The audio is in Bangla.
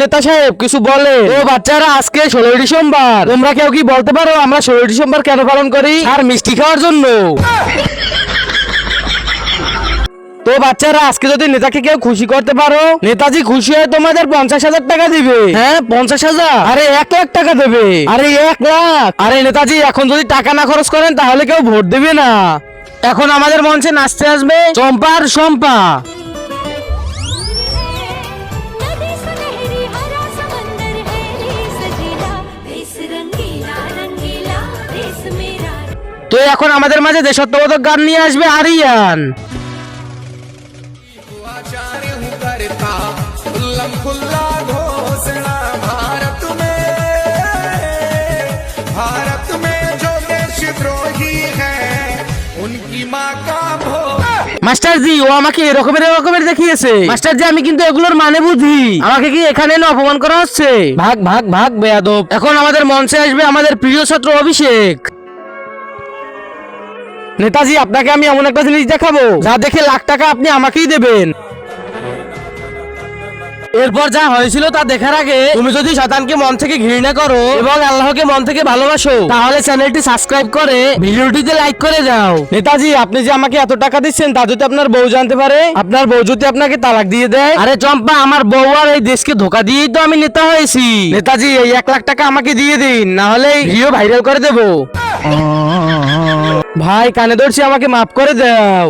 নেতা সাহেব কিছু বলে। ও বাচ্চারা, আজকে 16 ডিসেম্বর, তোমরা কেউ কি বলতে পারো আমরা 16 ডিসেম্বর কেন পালন করি? আর মিষ্টি খাওয়ার জন্য। তো বাচ্চারা, আজকে যদি নেতাকে কেউ খুশি করতে পারো, নেতাজি খুশি হয়ে তোমাদের 50,000 টাকা দিবে। হ্যাঁ 50,000? আরে 1 লাখ টাকা দেবে। আরে 1 লাখ? আরে নেতাজি, এখন যদি টাকা না খরচ করেন তাহলে কেউ ভোট দেবে না। এখন আমাদের মঞ্চে নাচতে আসবে চম্পা আর শম্পা। তো এখন আমাদের মাঝে দেশাত্মবোধক গান নিয়ে আসবে আরিয়ান। মাস্টারজি, ও আমাকে এরকমের দেখিয়েছে। মাস্টারজি, আমি কিন্তু এগুলোর মানে বুঝি। আমাকে কি এখানে এনে অপমান করা হচ্ছে? ভাগ ভাগ ভাগ বেয়াদব। এখন আমাদের মঞ্চে আসবে আমাদের প্রিয় ছাত্র অভিষেক। নেতাজি, আপনাকে আমি এমন একটা জিনিস দেখাবো যা দেখে লাখ টাকা আপনি আমাকেই দেবেন। এরপর যা হয়েছিল তা দেখার আগে তুমি যদি শয়তানকে মন থেকে ঘৃণা করো এবং আল্লাহকে মন থেকে ভালোবাসো, তাহলে চ্যানেলটি সাবস্ক্রাইব করে ভিডিওটিতে লাইক করে দাও। নেতাজি, আপনি যে আমাকে এত টাকা দিচ্ছেন তা যদি আপনার বউ জানতে পারে, আপনার বউ যদি আপনাকে তালাক দিয়ে দেয়? আরে চম্পা, আমার বউ আর এই দেশকে ধোকা দিয়েই তো আমি নেতা হয়েছি। নেতাজি, এই 1 লাখ টাকা আমাকে দিয়ে দিন, না হলে ভিডিও ভাইরাল করে দেবো। ভাই কানে ধরছি, আমাকে মাফ করে দাও।